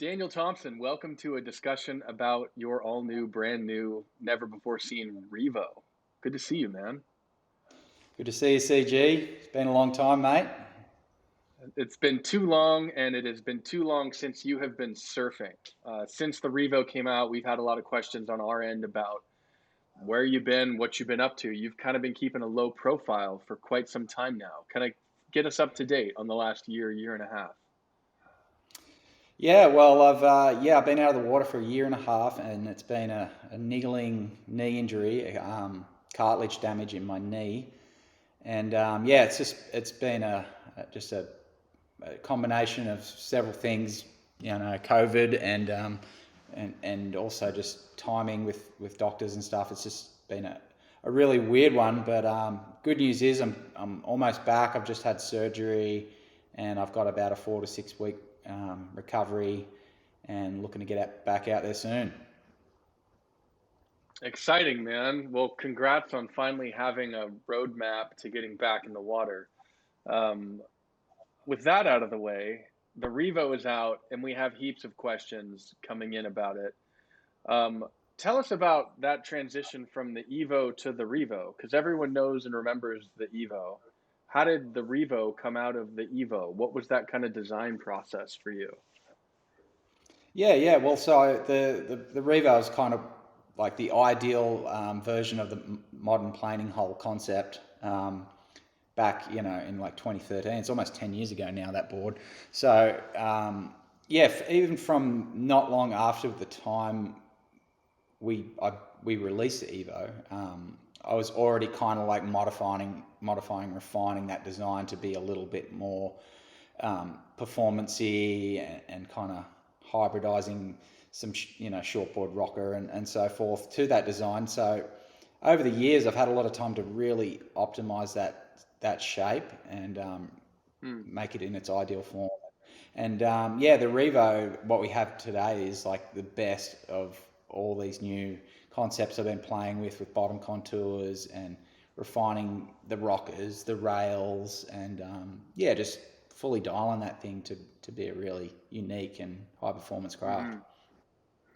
Daniel Thompson, welcome to a discussion about your all new, brand new, never before seen REVO. Good to see you, man. Good to see you, CG. It's been a long time, mate. It's been too long, and it has been too long since you have been surfing. Since the REVO came out, we've had a lot of questions on our end about where you've been, what you've been up to. You've kind of been keeping a low profile for quite some time now. Kind of get us up to date on the last year, year and a half. Yeah, well, I've been out of the water for a year and a half, and it's been a niggling knee injury, cartilage damage in my knee, and it's been just a combination of several things, COVID and also just timing with doctors and stuff. It's just been a really weird one, but good news is I'm almost back. I've just had surgery, and I've got about a 4 to 6 week recovery, and looking to get back out there soon. Exciting, man. Well, congrats on finally having a roadmap to getting back in the water. Um, with that out of the way, the Revo is out, and we have heaps of questions coming in about it. Um, Tell us about that transition from the Evo to the Revo, because everyone knows and remembers the Evo. How did the Revo come out of the Evo? What was that kind of design process for you? Yeah. Well, so the Revo is kind of like the ideal version of the modern planing hull concept. Back, in like 2013. It's almost 10 years ago now, that board. So, even from not long after the time we released the Evo, I was already kind of like refining that design to be a little bit more performancey and kind of hybridizing some, shortboard rocker and so forth to that design. So over the years, I've had a lot of time to really optimize that shape and Hmm. make it in its ideal form. And the Revo, what we have today is like the best of all these new concepts I've been playing with bottom contours and refining the rockers, the rails, and just fully dialing that thing to be a really unique and high performance craft.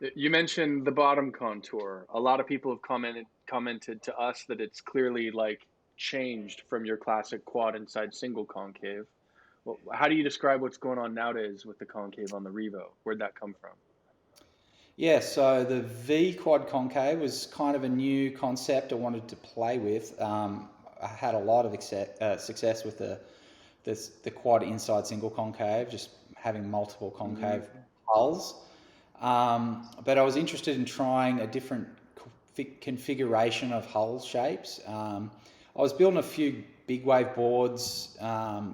Hmm. You mentioned the bottom contour. A lot of people have commented to us that it's clearly like changed from your classic quad inside single concave. Well, how do you describe what's going on nowadays with the concave on the Revo? Where'd that come from? Yeah, so the V quad concave was kind of a new concept I wanted to play with. I had a lot of success with the quad inside single concave, just having multiple Hmm. concave hulls. But I was interested in trying a different configuration of hull shapes. I was building a few big wave boards,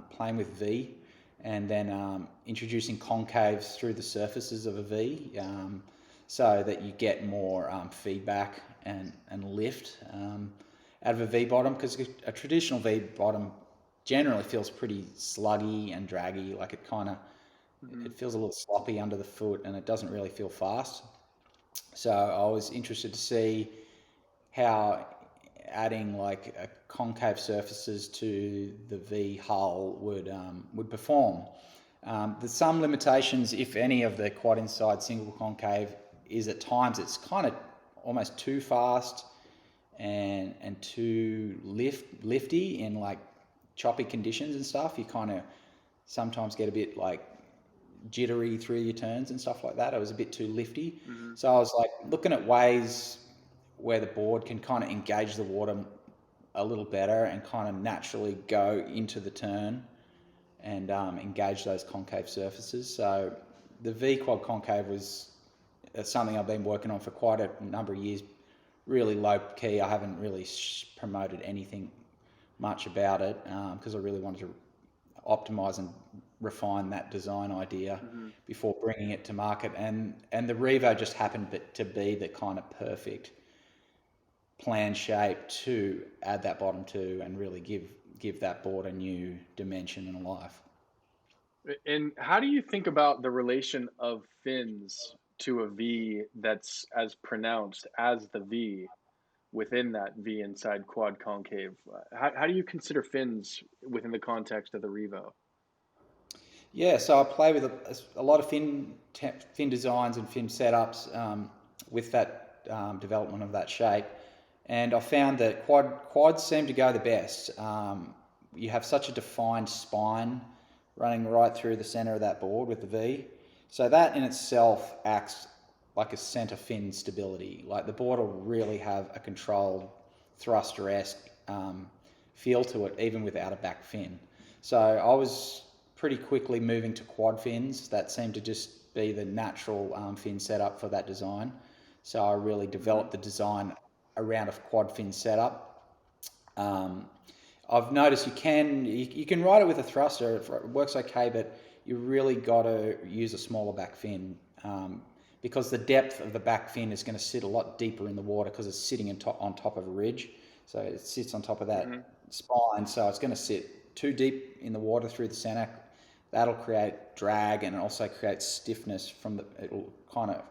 playing with V, and then introducing concaves through the surfaces of a V, so that you get more feedback and lift out of a V bottom, because a traditional V bottom generally feels pretty sluggy and draggy, like Hmm. it feels a little sloppy under the foot and it doesn't really feel fast. So I was interested to see how adding like a concave surfaces to the V hull would perform. There's some limitations, if any, of the quad inside single concave is at times it's kind of almost too fast and too lifty in like choppy conditions and stuff. You kind of sometimes get a bit like jittery through your turns and stuff like that. It was a bit too lifty. Hmm. So I was like looking at ways where the board can kind of engage the water a little better and kind of naturally go into the turn and engage those concave surfaces. So the V quad concave was something I've been working on for quite a number of years. Really low key. I haven't really promoted anything much about it because I really wanted to optimize and refine that design idea Hmm. before bringing it to market. And the Revo just happened to be the kind of perfect plan shape to add that bottom to and really give that board a new dimension and a life. And how do you think about the relation of fins to a V that's as pronounced as the V within that V inside quad concave? How do you consider fins within the context of the Revo? Yeah, so I play with a lot of fin designs and fin setups with that development of that shape, and I found that quads seem to go the best. You have such a defined spine running right through the center of that board with the V, so that in itself acts like a center fin stability. Like the board will really have a controlled thruster-esque feel to it, even without a back fin. So I was pretty quickly moving to quad fins. That seemed to just be the natural fin setup for that design. So I really Mm-hmm. developed the design around a quad fin setup. Um, I've noticed you can ride it with a thruster. It works okay, but you really got to use a smaller back fin because the depth of the back fin is going to sit a lot deeper in the water because it's sitting on top of a ridge. So it sits on top of Mm-hmm. that spine. So it's going to sit too deep in the water through the center. That'll create drag and also create stiffness from the. It'll kind of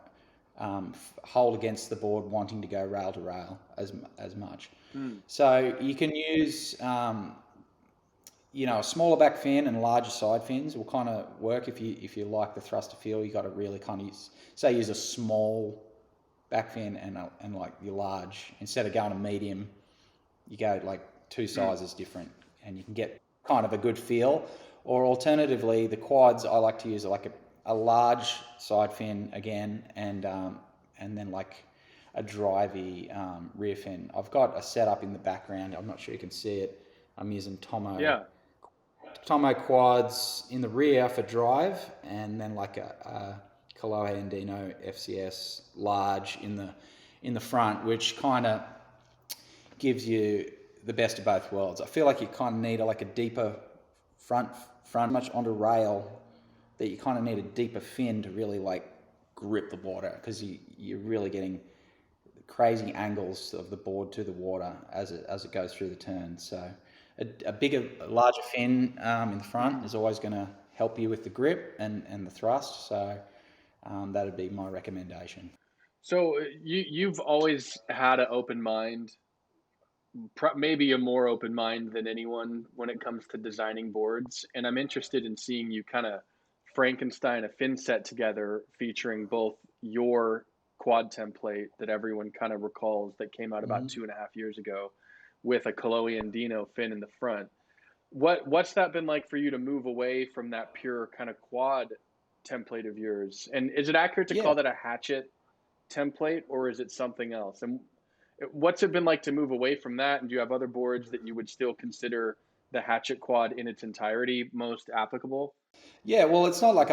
hold against the board, wanting to go rail to rail as much. Mm. So you can use a smaller back fin and larger side fins will kind of work if you like the thruster feel. You got to really kind of use a small back fin and like your large instead of going a medium. You go like two Mm. sizes different, and you can get kind of a good feel. Or alternatively, the quads I like to use like a large side fin again, and then like a drivey rear fin. I've got a setup in the background. I'm not sure you can see it. I'm using Yeah. Tomo quads in the rear for drive, and then like a Kalohe Andino FCS large in the front, which kind of gives you the best of both worlds. I feel like you kind of need like a deeper front much onto rail that you kind of need a deeper fin to really like grip the water because you're really getting crazy angles of the board to the water as it goes through the turn. So a larger fin in the front Mm. is always going to help you with the grip and the thrust. So that'd be my recommendation. So you've always had an open mind, maybe a more open mind than anyone when it comes to designing boards, and I'm interested in seeing you kind of Frankenstein a fin set together featuring both your quad template that everyone kind of recalls that came out about Mm-hmm. 2.5 years ago with a Kaloe and Dino fin in the front. What's that been like for you to move away from that pure kind of quad template of yours? And is it accurate to Yeah, call that a hatchet template, or is it something else? And what's it been like to move away from that? And do you have other boards that you would still consider the hatchet quad in its entirety most applicable? yeah. Well, it's not like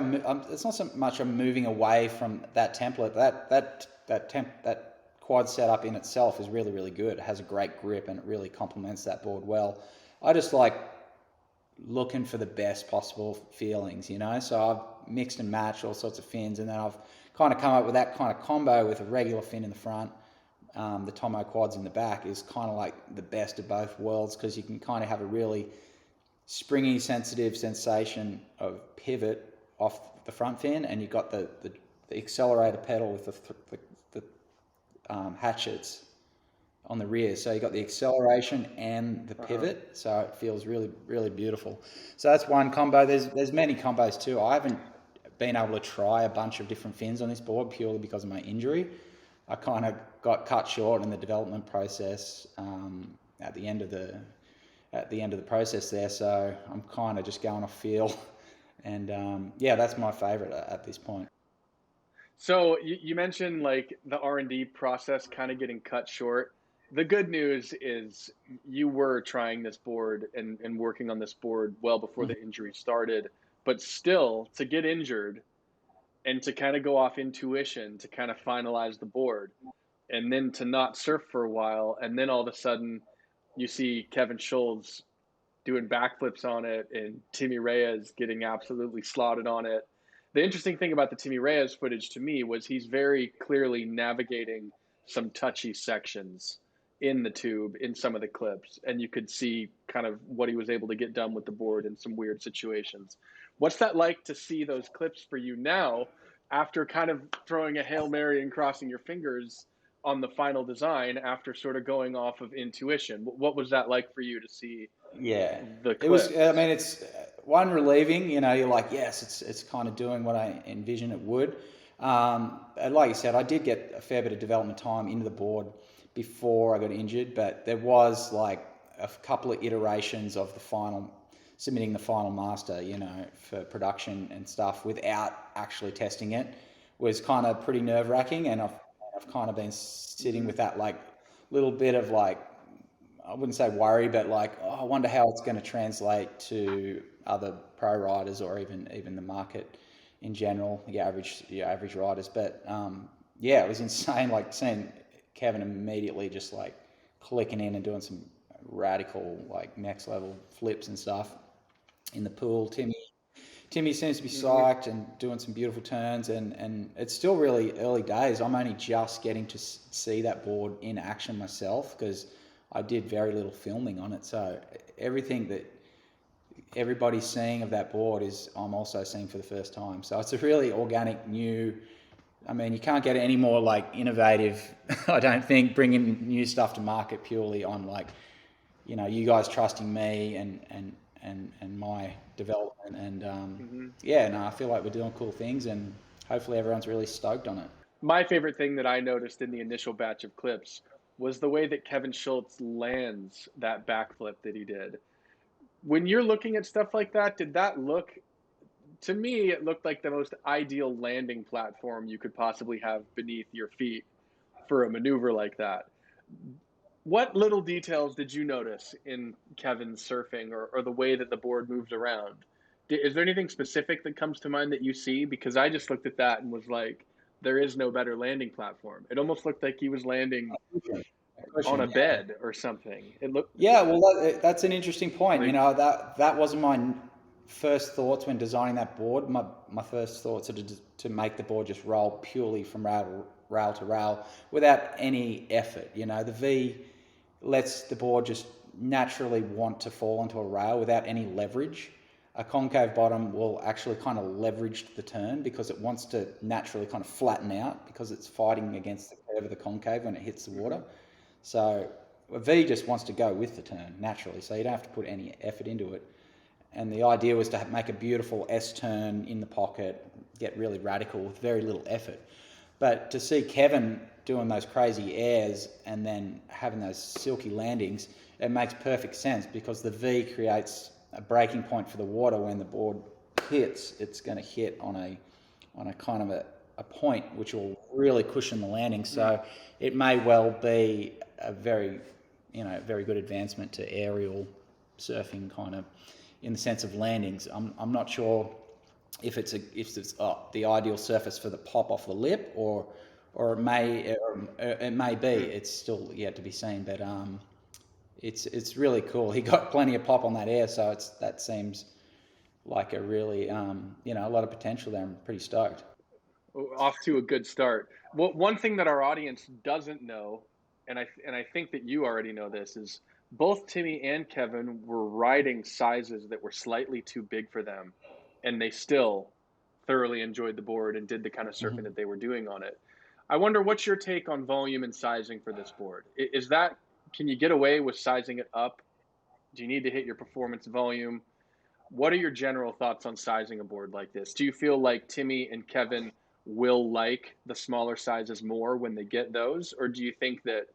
it's not so much I'm moving away from that template. That quad setup in itself is really really good. It has a great grip and it really complements that board well. I just like looking for the best possible feelings. So I've mixed and matched all sorts of fins, and then I've kind of come up with that kind of combo with a regular fin in the front. The Tomo quads in the back is kind of like the best of both worlds because you can kind of have a really springy, sensitive sensation of pivot off the front fin, and you've got the accelerator pedal with the hatchets on the rear. So you got the acceleration and the Uh-huh. pivot, so it feels really really beautiful. So that's one combo. There's many combos too. I haven't been able to try a bunch of different fins on this board purely because of my injury. I kind of got cut short in the development process at the end of the process there. So I'm kind of just going off feel, and yeah, that's my favorite at this point. So you mentioned like the R&D process kind of getting cut short. The good news is you were trying this board and working on this board well before Mhm. the injury started, but still to get injured and to kind of go off intuition to kind of finalize the board and then to not surf for a while, and then all of a sudden you see Kevin Schultz doing backflips on it and Timmy Reyes getting absolutely slotted on it. The interesting thing about the Timmy Reyes footage to me was he's very clearly navigating some touchy sections in the tube in some of the clips, and you could see kind of what he was able to get done with the board in some weird situations. What's that like to see those clips for you now after kind of throwing a Hail Mary and crossing your fingers on the final design after sort of going off of intuition? What was that like for you to see Yeah, the it was. I clips? mean, it's one relieving. You're like, yes, it's kind of doing what I envisioned it would. And like you said, I did get a fair bit of development time into the board before I got injured, but there was like a couple of iterations of submitting the final master, for production and stuff without actually testing it was kind of pretty nerve wracking. And I've kind of been sitting with that like little bit of like, I wouldn't say worry, but like, oh, I wonder how it's going to translate to other pro riders or even the market in general, your average riders. But yeah, it was insane. Like seeing Kevin immediately just like clicking in and doing some radical like next level flips and stuff in the pool. Timmy seems to be Mm-hmm. psyched and doing some beautiful turns, and it's still really early days. I'm only just getting to see that board in action myself because I did very little filming on it. So everything that everybody's seeing of that board is I'm also seeing for the first time. So it's a really organic, new. I mean, you can't get any more like innovative. I don't think bringing new stuff to market purely on like you guys trusting me and my development and Mm-hmm. yeah, no, I feel like we're doing cool things and hopefully everyone's really stoked on it. My favorite thing that I noticed in the initial batch of clips was the way that Kevin Schultz lands that backflip that he did. When you're looking at stuff like that, did that look, to me, it looked like the most ideal landing platform you could possibly have beneath your feet for a maneuver like that. What little details did you notice in Kevin's surfing or the way that the board moved around? Is there anything specific that comes to mind that you see? Because I just looked at that and was like, there is no better landing platform. It almost looked like he was landing A on cushion, a yeah. bed or something. It looked Yeah, well, that's an interesting point. like, That wasn't my first thoughts when designing that board. My first thoughts are to make the board just roll purely from rail to rail without any effort. The V lets the board just naturally want to fall onto a rail without any leverage. A concave bottom will actually kind of leverage the turn because it wants to naturally kind of flatten out because it's fighting against the curve of the concave when it hits the water. mhm, So a V just wants to go with the turn naturally, so you don't have to put any effort into it. And the idea was to make a beautiful S turn in the pocket, get really radical with very little effort. But to see Kevin doing those crazy airs and then having those silky landings, it makes perfect sense because the V creates a breaking point for the water when the board hits. It's going to hit on a kind of a point which will really cushion the landing. mm, So it may well be a very good advancement to aerial surfing kind of in the sense of landings. I'm not sure if it's the ideal surface for the pop off the lip or it may be. mm. It's still yet to be seen, but it's really cool. He got plenty of pop on that air, so that seems like a really a lot of potential there. I'm pretty stoked. Off to a good start. Well, one thing that our audience doesn't know, and I think that you already know this, is both Timmy and Kevin were riding sizes that were slightly too big for them, and they still thoroughly enjoyed the board and did the kind of surfing Mhm. that they were doing on it. I wonder what's your take on volume and sizing for this board? Is that, can you get away with sizing it up? Do you need to hit your performance volume? What are your general thoughts on sizing a board like this? Do you feel like Timmy and Kevin will like the smaller sizes more when they get those? Or do you think that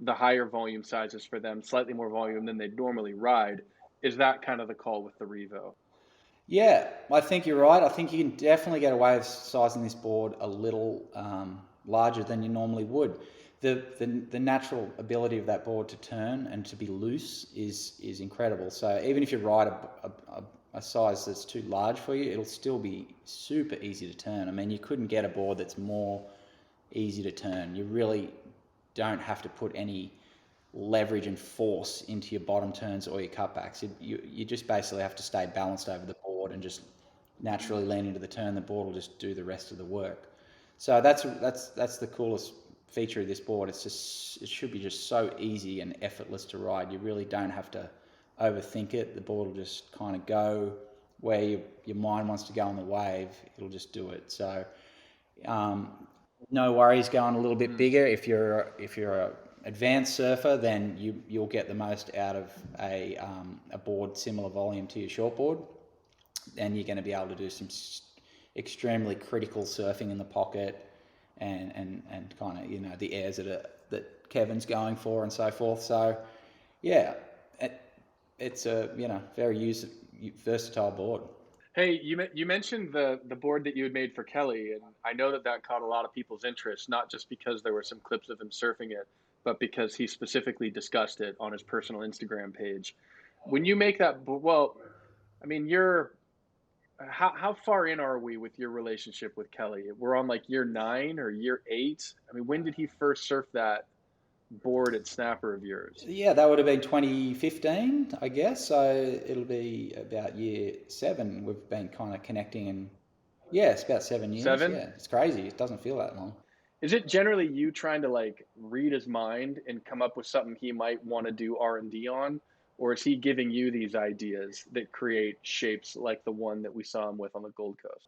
the higher volume sizes for them, slightly more volume than they'd normally ride, is that kind of the call with the Revo? Yeah, I think you're right. I think you can definitely get away with sizing this board a little larger than you normally would. The natural ability of that board to turn and to be loose is incredible. So even if you ride a size that's too large for you, it'll still be super easy to turn. I mean, you couldn't get a board that's more easy to turn. You really don't have to put any leverage and force into your bottom turns or your cutbacks. You just basically have to stay balanced over the board and just naturally lean into the turn. The board will just do the rest of the work. So that's the coolest feature of this board. It should be just so easy and effortless to ride. You really don't have to overthink it. The board will just kind of go where your mind wants to go on the wave. It'll just do it. So um, no worries going a little bit Mm. bigger. If you're a advanced surfer, then you'll get the most out of a board similar volume to your shortboard. and you're going to be able to do some extremely critical surfing in the pocket, and kind of, the airs that Kevin's going for and so forth. So yeah, it's a very versatile board. Hey, you mentioned the board that you had made for Kelly, and I know that that caught a lot of people's interest, not just because there were some clips of him surfing it, but because he specifically discussed it on his personal Instagram page. When you make that, well, I mean, you're how far in are we with your relationship with Kelly? We're on like year 9 or year 8. I mean, when did he first surf that board at Snapper of yours? Yeah, that would have been 2015, I guess. So it'll be about year 7. We've been kind of connecting, and yeah, it's about 7 years. 7? Yeah, it's crazy. It doesn't feel that long. Is it generally you trying to like read his mind and come up with something he might want to do R&D on, or is he giving you these ideas that create shapes like the one that we saw him with on the Gold Coast?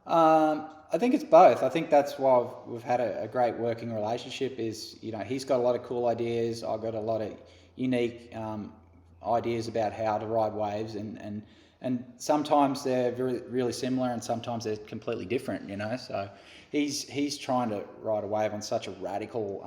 I think it's both. I think that's why we've had a great working relationship. Is, he's got a lot of cool ideas. I've got a lot of unique ideas about how to ride waves, and sometimes they're really similar, and sometimes they're completely different. So he's trying to ride a wave on such a radical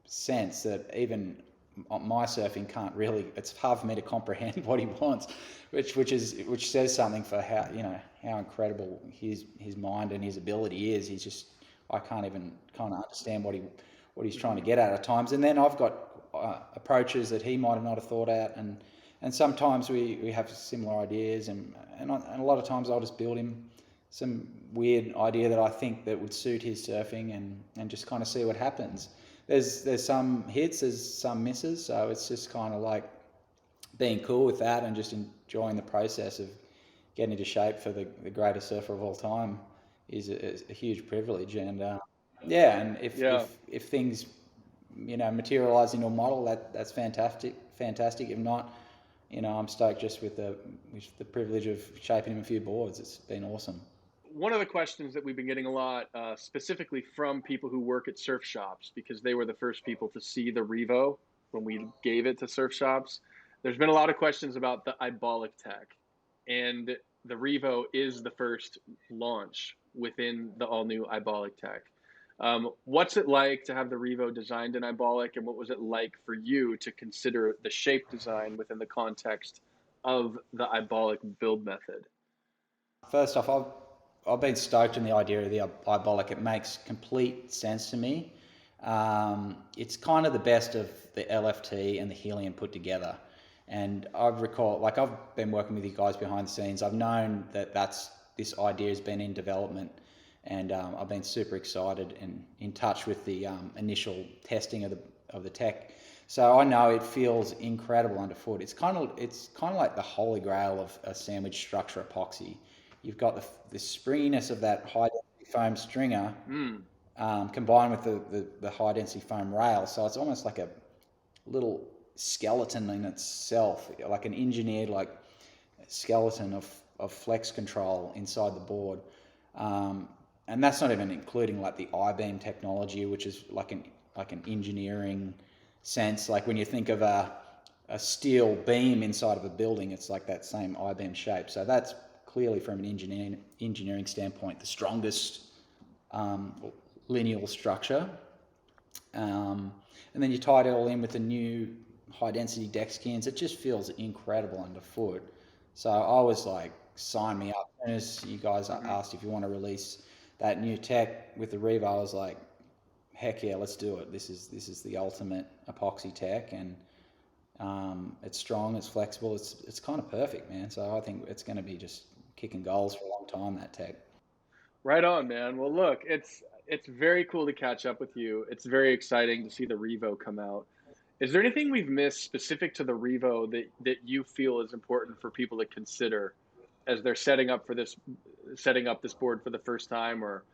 sense that even my surfing can't really. It's hard for me to comprehend what he wants, which says something for how incredible his mind and his ability is. I can't even kind of understand what he's trying to get at times. And then I've got approaches that he might have not have thought out, and sometimes we have similar ideas, and a lot of times I'll just build him some weird idea that I think that would suit his surfing, and just kind of see what happens. There's some hits, there's some misses, so it's just kind of like being cool with that and just enjoying the process of getting into shape for the greatest surfer of all time is a huge privilege. And yeah, and Yeah. if things materialize into a model, that's fantastic. If not, I'm stoked just with the privilege of shaping him a few boards. It's been awesome. One of the questions that we've been getting a lot, specifically from people who work at surf shops, because they were the first people to see the Revo when we gave it to surf shops. There's been a lot of questions about the Ibolic tech, and the Revo is the first launch within the all new Ibolic tech. What's it like to have the Revo designed in Ibolic, and what was it like for you to consider the shape design within the context of the Ibolic build method? First off, I've been stoked on the idea of the Ibolic. It makes complete sense to me. It's kind of the best of the LFT and the helium put together. And I've been working with you guys behind the scenes. I've known that this idea has been in development, and I've been super excited and in touch with the initial testing of the tech. So I know it feels incredible underfoot. It's kind of like the holy grail of a sandwich structure epoxy. You've got the springiness of that high density foam stringer, Mm. combined with the high density foam rail. So it's almost like a little skeleton in itself, like an engineered skeleton of flex control inside the board. And that's not even including like the I-beam technology, which is like an engineering sense. Like when you think of a steel beam inside of a building, it's like that same I-beam shape. So that's clearly, from an engineering standpoint, the strongest lineal structure. And then you tie it all in with the new high density deck skins. It just feels incredible underfoot. So I was like, sign me up. As you guys Mm-hmm. asked if you want to release that new tech with the Revo, I was like, heck yeah, let's do it. This is the ultimate epoxy tech, and it's strong, it's flexible, it's kind of perfect, man. So I think it's going to be just kicking goals for a long time, that tech. Right on, man. Well, look, it's very cool to catch up with you. It's very exciting to see the Revo come out. Is there anything we've missed specific to the Revo that you feel is important for people to consider as they're setting up this board for the first time, or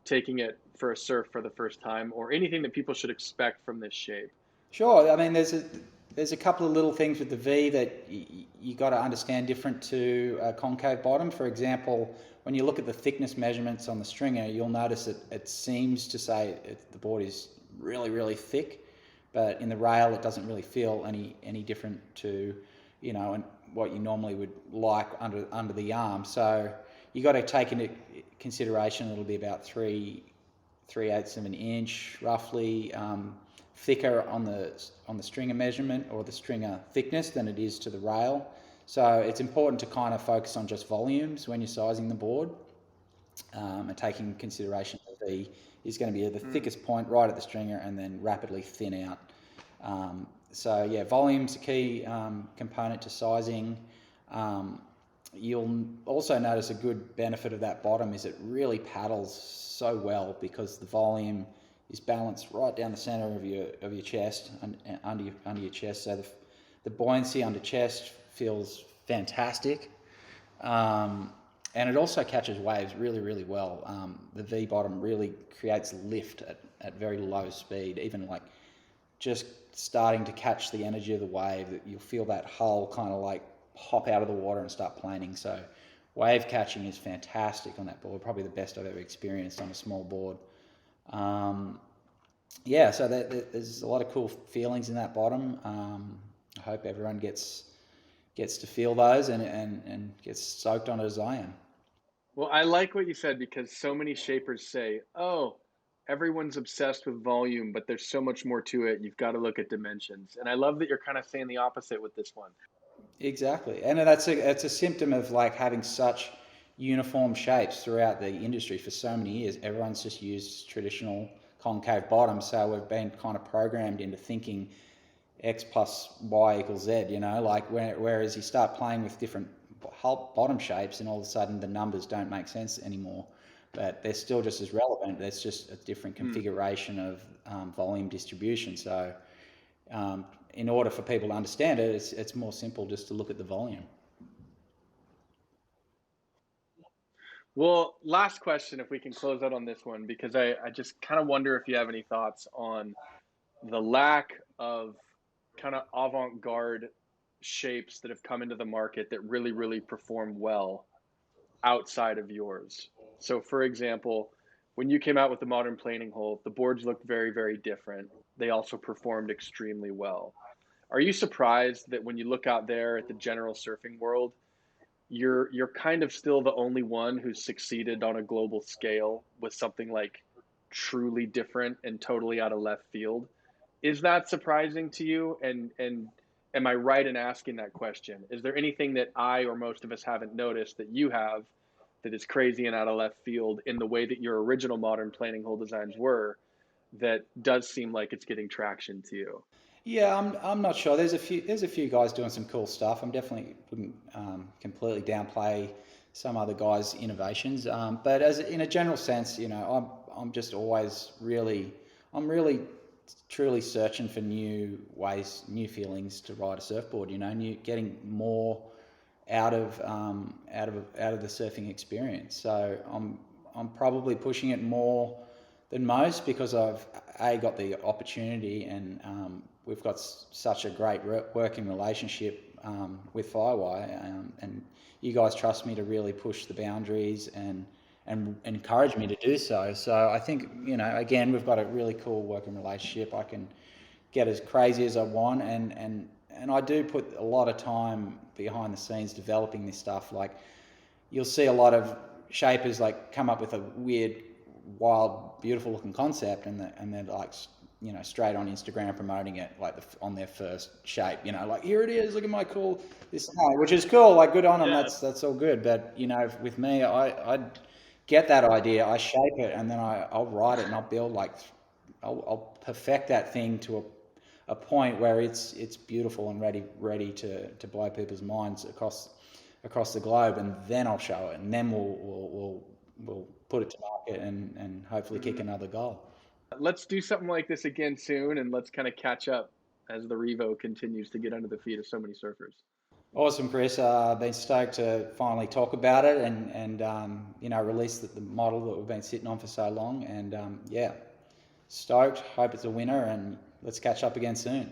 taking it for a surf for the first time, or anything that people should expect from this shape? Sure. I mean, there's a couple of little things with the V that you got to understand different to a concave bottom. For example, when you look at the thickness measurements on the stringer, you'll notice that it seems to say the board is really, really thick, but in the rail it doesn't really feel any different to, and what you normally would like under the arm. So you got to take into consideration it'll be about 3/8 of an inch roughly thicker on the stringer measurement or the stringer thickness than it is to the rail. So it's important to kind of focus on just volumes when you're sizing the board, and taking consideration that V is going to be the thickest point right at the stringer and then rapidly thin out. So yeah, volume's a key component to sizing. You'll also notice a good benefit of that bottom is it really paddles so well because the volume is balanced right down the center of your chest and under your chest. So the buoyancy under chest feels fantastic. And it also catches waves really, really well. The V bottom really creates lift at very low speed, even like just starting to catch the energy of the wave. You'll feel that hull kind of like hop out of the water and start planing. So wave catching is fantastic on that board, probably the best I've ever experienced on a small board. Yeah, so there's a lot of cool feelings in that bottom. I hope everyone gets to feel those and gets soaked on it as I am. Well, I like what you said because so many shapers say, "Oh, everyone's obsessed with volume, but there's so much more to it. You've got to look at dimensions." And I love that you're kind of saying the opposite with this one. Exactly, and it's a symptom of like having such uniform shapes throughout the industry for so many years. Everyone's just used traditional concave bottoms, so we've been kind of programmed into thinking X plus Y equals Z. Like whereas you start playing with different bottom shapes, and all of a sudden the numbers don't make sense anymore, but they're still just as relevant. There's just a different configuration of volume distribution. So in order for people to understand it, it's more simple just to look at the volume. Well, last question, if we can close out on this one, because I just kind of wonder if you have any thoughts on the lack of kind of avant-garde shapes that have come into the market that really, really perform well outside of yours. So, for example, when you came out with the modern planing hole, the boards looked very, very different. They also performed extremely well. Are you surprised that when you look out there at the general surfing world, you're kind of still the only one who's succeeded on a global scale with something like truly different and totally out of left field? Is that surprising to you? And am I right in asking that question? Is there anything that I or most of us haven't noticed that you have that is crazy and out of left field in the way that your original modern planning hole designs were that does seem like it's getting traction to you? Yeah, I'm not sure. There's a few guys doing some cool stuff. I'm definitely wouldn't completely downplay some other guys' innovations. But as in a general sense, I'm just always I'm really truly searching for new ways, new feelings to ride a surfboard. Getting more out of the surfing experience. So I'm probably pushing it more than most because I've got the opportunity and we've got such a great working relationship with Firewire, and you guys trust me to really push the boundaries and encourage me to do so. So I think again we've got a really cool working relationship. I can get as crazy as I want, and I do put a lot of time behind the scenes developing this stuff. Like you'll see a lot of shapers like come up with a weird, wild, beautiful looking concept, and they're like straight on Instagram promoting it like on their first shape. Like here it is, look at my cool this, which is cool. Like good on them, Yeah. that's all good. But with me, I get that idea, I shape it, and then I'll write it and I'll build I'll perfect that thing to a point where it's beautiful and ready to blow people's minds across the globe, and then I'll show it, and then we'll put it to market and hopefully kick another goal. Let's do something like this again soon, and let's kind of catch up as the Revo continues to get under the feet of so many surfers. Awesome, Chris. Been stoked to finally talk about it and release the model that we've been sitting on for so long. And yeah, stoked. Hope it's a winner, and let's catch up again soon.